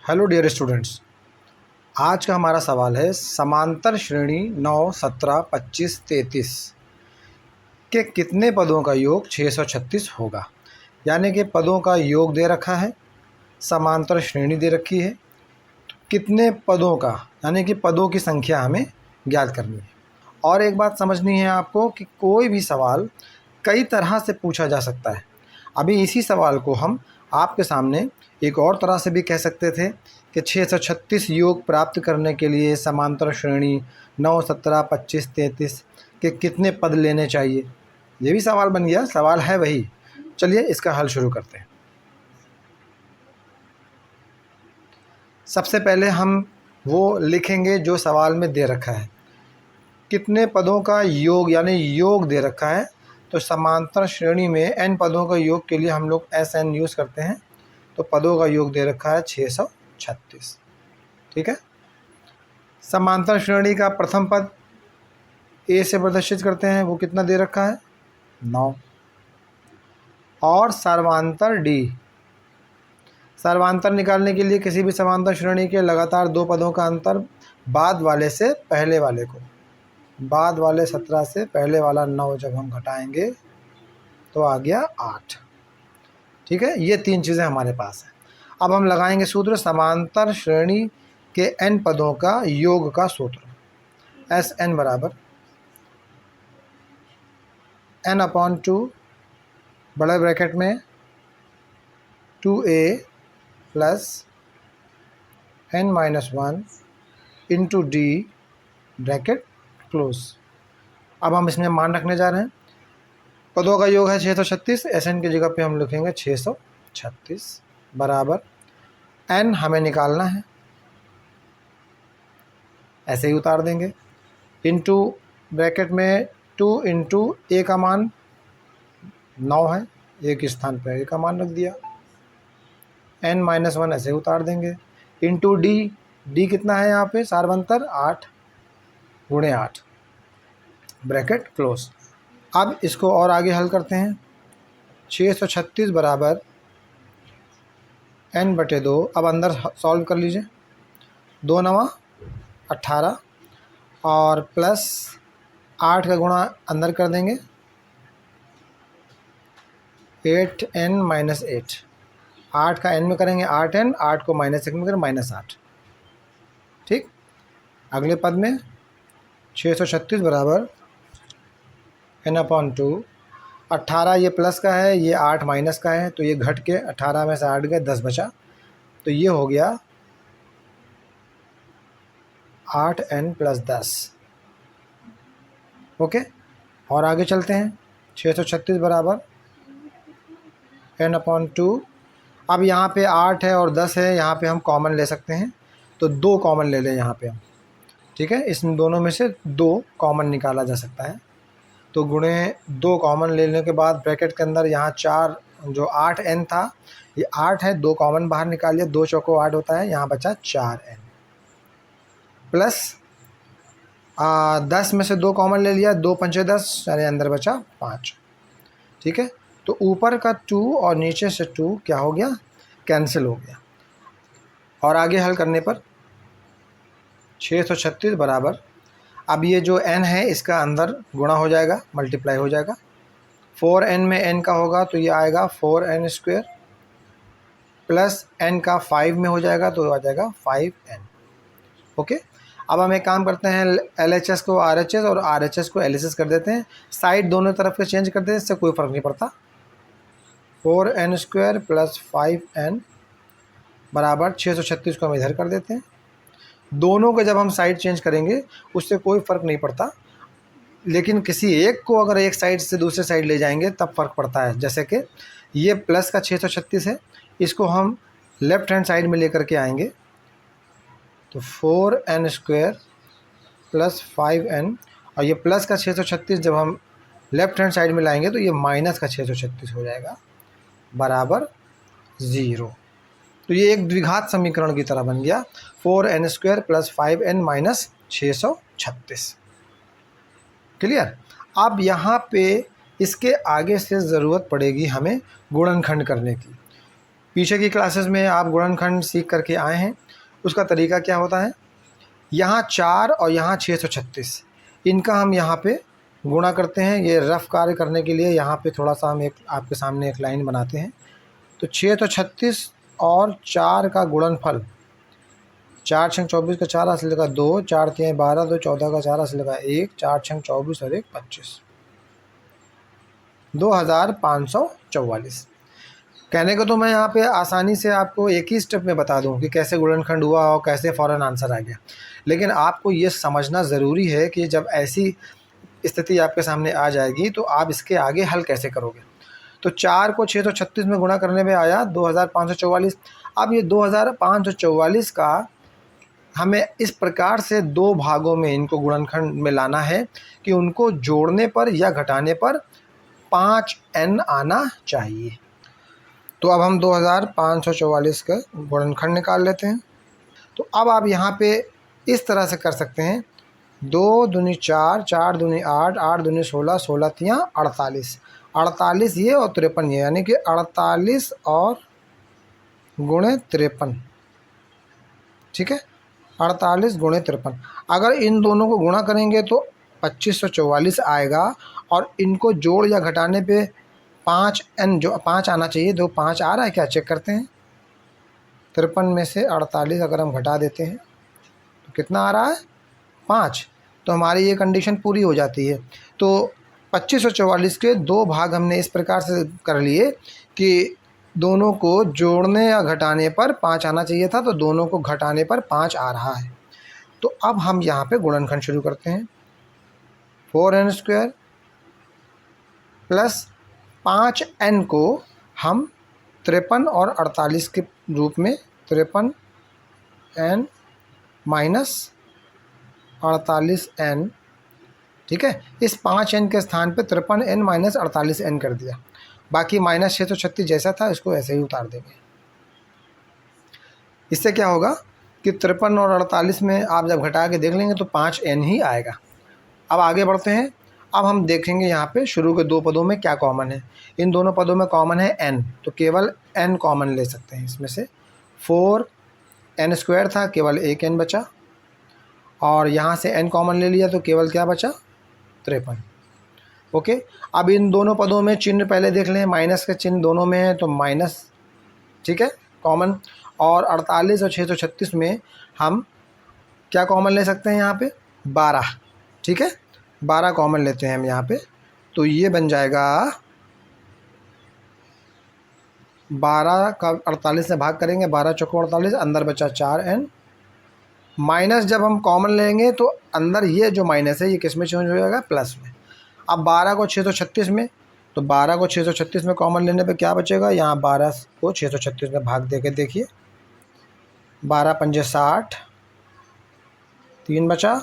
Hello dear students, आज का हमारा सवाल है समांतर श्रेणी 9, 17, 25, 33 के कितने पदों का योग 636 होगा। यानी कि पदों का योग दे रखा है, समांतर श्रेणी दे रखी है, तो कितने पदों का यानी कि पदों की संख्या हमें ज्ञात करनी है। और एक बात समझनी है आपको कि कोई भी सवाल कई तरह से पूछा जा सकता है। अभी इसी सवाल को हम आपके सामने एक और तरह से भी कह सकते थे कि 636 योग प्राप्त करने के लिए समांतर श्रेणी 9, 17, 25, 33 के कितने पद लेने चाहिए। ये भी सवाल बन गया, सवाल है वही। चलिए इसका हल शुरू करते हैं। सबसे पहले हम वो लिखेंगे जो सवाल में दे रखा है, कितने पदों का योग यानी योग दे रखा है। तो समांतर श्रेणी में n पदों का योग के लिए हम लोग SN यूज़ करते हैं। तो पदों का योग दे रखा है 636। ठीक है। समांतर श्रेणी का प्रथम पद A से प्रदर्शित करते हैं, वो कितना दे रखा है 9। और सर्वांतर D, सर्वांतर निकालने के लिए किसी भी समांतर श्रेणी के लगातार दो पदों का अंतर बाद वाले से पहले वाले को, बाद वाले 17 से पहले वाला 9 जब हम घटाएंगे तो आ गया 8। ठीक है, ये तीन चीज़ें हमारे पास हैं। अब हम लगाएंगे सूत्र समांतर श्रेणी के n पदों का योग का सूत्र। SN बराबर n/2 बड़े ब्रैकेट में 2a plus n-1 into d bracket close. अब हम इसमें मान रखने जा रहे हैं, पदों का योग है 636, SN की जगह पे हम लिखेंगे 636 बराबर n हमें निकालना है, ऐसे ही उतार देंगे, इंटू ब्रैकेट में 2 इंटू a का मान 9 है, a के स्थान पर a का मान रख दिया, n-1 ऐसे उतार देंगे, इंटू d कितना है यहाँ पे सार्वंतर 8 गुणे 8 ब्रैकेट क्लोज। अब इसको और आगे हल करते हैं। 636 बराबर n/2, अब अंदर सॉल्व कर लीजिए, 2 9 18 और प्लस 8 का गुणा अंदर कर देंगे 8n-8, 8 का n में करेंगे 8n, 8 को -1 में करें -8। ठीक, अगले पद में 636 बराबर n/2, 18 ये प्लस का है, ये 8 माइनस का है, तो ये घट के 18 में से 8 गए 10 बचा, तो ये हो गया 8n + 10। ओके, और आगे चलते हैं। 636 बराबर n/2, अब यहाँ पे 8 है और 10 है, यहाँ पे हम कॉमन ले सकते हैं, तो 2 कॉमन ले लें यहाँ पे हम। ठीक है, इन दोनों में से 2 कॉमन निकाला जा सकता है, तो गुणे 2 कॉमन लेने के बाद ब्रैकेट के अंदर यहाँ 4, जो 8n था ये 8 है, 2 कॉमन बाहर निकाल लिया, 2 चौको 8 होता है, यहाँ बचा 4n प्लस 10 में से 2 कॉमन ले लिया, 2 पंचे 10 यानी अंदर बचा 5। ठीक है, तो ऊपर का 2 और नीचे से 2 क्या हो गया, कैंसिल हो गया। और आगे हल करने पर 636 बराबर, अब ये जो n है इसका अंदर गुणा हो जाएगा, मल्टीप्लाई हो जाएगा, 4n में n का होगा तो ये आएगा 4n² प्लस n का 5 में हो जाएगा तो आ जाएगा 5n। ओके, अब हम एक काम करते हैं, LHS को RHS और RHS को LHS कर देते हैं, साइड दोनों तरफ के चेंज कर देते हैं, इससे कोई फ़र्क नहीं पड़ता। 4n² प्लस 5n बराबर 636 को हम इधर कर देते हैं। दोनों के जब हम साइड चेंज करेंगे उससे कोई फ़र्क नहीं पड़ता, लेकिन किसी एक को अगर एक साइड से दूसरे साइड ले जाएंगे तब फ़र्क पड़ता है। जैसे कि ये प्लस का 636 है, इसको हम लेफ़्ट हैंड साइड में लेकर के आएंगे तो 4n² प्लस 5n, और ये प्लस का 636 जब हम लेफ़्ट हैंड साइड में लाएंगे तो ये माइनस का 636 हो जाएगा बराबर 0। तो ये एक द्विघात समीकरण की तरह बन गया, 4n² plus 5n minus 636। Clear. अब यहाँ पे इसके आगे से ज़रूरत पड़ेगी हमें गुणनखंड करने की। पीछे की क्लासेस में आप गुणनखंड सीख करके आए हैं। उसका तरीका क्या होता है, यहाँ 4 और यहाँ 636, इनका हम यहाँ पे गुणा करते हैं। ये रफ कार्य करने के लिए यहाँ पे थोड़ा सा हम एक आपके सामने एक लाइन बनाते हैं। तो 636 और 4 का गुणनफल, 4 छंग 24 का 4 असली का 2, 4 3 12, 2 14 का 4 असली का 1, 4 छंग 24 और 1 25, 2544। कहने को तो मैं यहाँ पे आसानी से आपको एक ही स्टेप में बता दूँ कि कैसे गुणनखंड हुआ और कैसे फ़ौरन आंसर आ गया, लेकिन आपको ये समझना ज़रूरी है कि जब ऐसी स्थिति आपके सामने आ जाएगी तो आप इसके आगे हल कैसे करोगे। तो 4 को 636 में गुणा करने में आया 2544। अब ये 2544 का हमें इस प्रकार से दो भागों में इनको गुणनखंड में लाना है कि उनको जोड़ने पर या घटाने पर 5n आना चाहिए। तो अब हम 2544 का गुणनखंड निकाल लेते हैं। तो अब आप यहाँ पे इस तरह से कर सकते हैं, 2 दूनी 4, 4 दूनी 8, 8 दूनी 16, 16 तियाँ 48, 48 ये और 53 ये, यानी कि 48 और गुणे 53, ठीक है, 48 गुणे 53। अगर इन दोनों को गुणा करेंगे तो 2544 आएगा, और इनको जोड़ या घटाने पे 5n जो 5 आना चाहिए, जो 5 आ रहा है क्या, चेक करते हैं। 53 में से 48 अगर हम घटा देते हैं तो कितना आ रहा है, 5। तो हमारी ये कंडीशन पूरी हो जाती है। तो 2544 के दो भाग हमने इस प्रकार से कर लिए कि दोनों को जोड़ने या घटाने पर 5 आना चाहिए था, तो दोनों को घटाने पर 5 आ रहा है। तो अब हम यहाँ पे गुणनखंड शुरू करते हैं। 4n² प्लस 5n को हम 53 और 48 के रूप में, 53n माइनस 48n, ठीक है, इस 5n के स्थान पे 53n माइनस 48n कर दिया। बाकी माइनस 636 जैसा था इसको ऐसे ही उतार देंगे। इससे क्या होगा कि 53 और 48 में आप जब घटा के देख लेंगे तो 5n ही आएगा। अब आगे बढ़ते हैं। अब हम देखेंगे यहाँ पे शुरू के दो पदों में क्या कॉमन है। इन दोनों पदों में कॉमन है n, तो केवल n कॉमन ले सकते हैं इसमें से। 4n² था, केवल एक n बचा, और यहाँ से n कॉमन ले लिया तो केवल क्या बचा, 53। ओके, अब इन दोनों पदों में चिन्ह पहले देख लें, माइनस का चिन्ह दोनों में है तो माइनस, ठीक है, कॉमन। और 48 और 636 में हम क्या कॉमन ले सकते हैं, यहाँ पे 12, ठीक है, 12 कॉमन लेते हैं हम यहाँ पे। तो ये बन जाएगा 12 का 48 से भाग करेंगे, 12 चौको 48, अंदर बचा 4n, माइनस जब हम कॉमन लेंगे तो अंदर ये जो माइनस है ये किस में चेंज हो जाएगा, प्लस में। अब 12 को 636 में, तो 12 को 636 में कॉमन लेने पे क्या बचेगा, यहाँ 12 को 636 में भाग दे के देखिए, 12 पंजे 60, 3 बचा,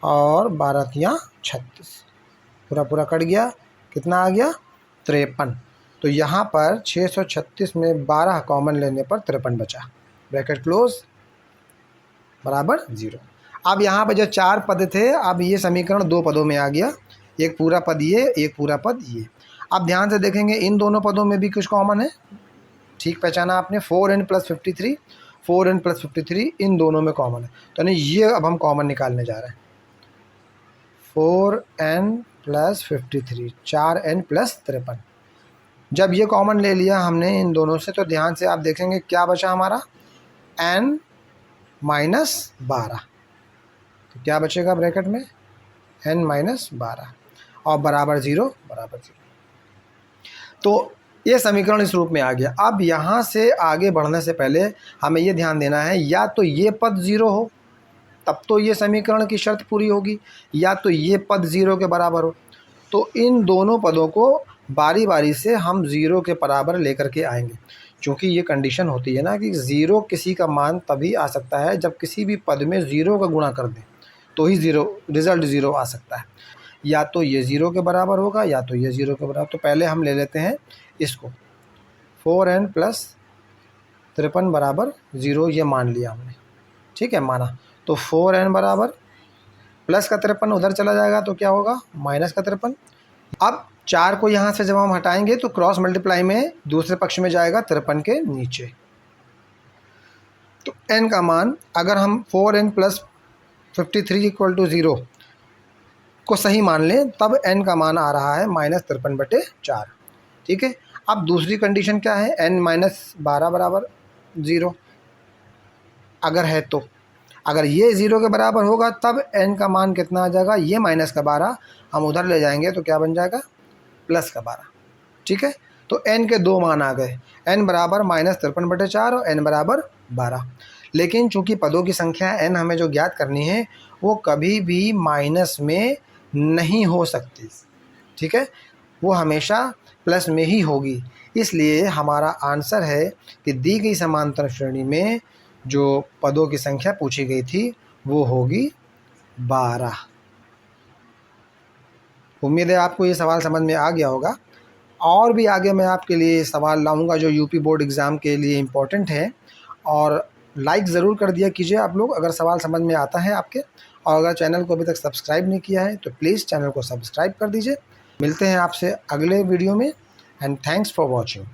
और 12 तियाँ 36, पूरा पूरा कट गया, कितना आ गया, 53। तो यहाँ पर 636 में 12 कॉमन लेने पर 53 बचा, ब्रैकेट क्लोज, बराबर 0। अब यहाँ पर जो 4 पद थे, अब ये समीकरण 2 पदों में आ गया, एक पूरा पद ये, एक पूरा पद ये। अब ध्यान से देखेंगे इन दोनों पदों में भी कुछ कॉमन है, ठीक पहचाना आपने, 4n प्लस 53, 4n प्लस 53 इन दोनों में कॉमन है, तो नहीं ये अब हम कॉमन निकालने जा रहे हैं। 4n plus 53, 4n plus 53। जब ये कॉमन ले लिया हमने इन दोनों से, तो ध्यान से आप देखेंगे क्या बचा हमारा, n माइनस 12, तो क्या बचेगा ब्रैकेट में, n माइनस 12, और बराबर 0, बराबर 0। तो ये समीकरण इस रूप में आ गया। अब यहाँ से आगे बढ़ने से पहले हमें ये ध्यान देना है, या तो ये पद 0 हो तब तो ये समीकरण की शर्त पूरी होगी, या तो ये पद 0 के बराबर हो। तो इन दोनों पदों को बारी बारी से हम 0 के बराबर लेकर के आएंगे, क्योंकि ये कंडीशन होती है ना कि 0 किसी का मान तभी आ सकता है जब किसी भी पद में 0 का गुणा कर दें, तो ही रिज़ल्ट 0 आ सकता है। या तो ये 0 के बराबर होगा, या तो ये 0 के बराबर। तो पहले हम ले लेते हैं इसको, 4n प्लस 53 बराबर 0, ये मान लिया हमने, ठीक है, माना। तो 4n बराबर प्लस का 53 उधर चला जाएगा तो क्या होगा, माइनस का 53। अब 4 को यहाँ से जब हम हटाएंगे तो क्रॉस मल्टीप्लाई में दूसरे पक्ष में जाएगा 53 के नीचे। तो n का मान अगर हम 4n प्लस 53 इक्वल टू 0 को सही मान लें तब n का मान आ रहा है -53/4। ठीक है। अब दूसरी कंडीशन क्या है, n -12 बराबर 0 अगर है तो, अगर ये 0 के बराबर होगा तब n का मान कितना आ जाएगा, ये -12 हम उधर ले जाएंगे तो क्या बन जाएगा, +12। ठीक है। तो n के दो मान आ गए, n बराबर -53/4 और n बराबर 12। लेकिन चूंकि पदों की संख्या n हमें जो ज्ञात करनी है वो कभी भी माइनस में नहीं हो सकती। ठीक है, वो हमेशा प्लस में ही होगी। इसलिए हमारा आंसर है कि दी गई समांतर श्रेणी में जो पदों की संख्या पूछी गई थी वो होगी 12। उम्मीद है आपको ये सवाल समझ में आ गया होगा। और भी आगे मैं आपके लिए सवाल लाऊंगा जो यूपी बोर्ड एग्ज़ाम के लिए इम्पोर्टेंट है। और लाइक ज़रूर कर दिया कीजिए आप लोग अगर सवाल समझ में आता है आपके। और अगर चैनल को अभी तक सब्सक्राइब नहीं किया है तो प्लीज़ चैनल को सब्सक्राइब कर दीजिए। मिलते हैं आपसे अगले वीडियो में एंड थैंक्स फॉर वॉचिंग।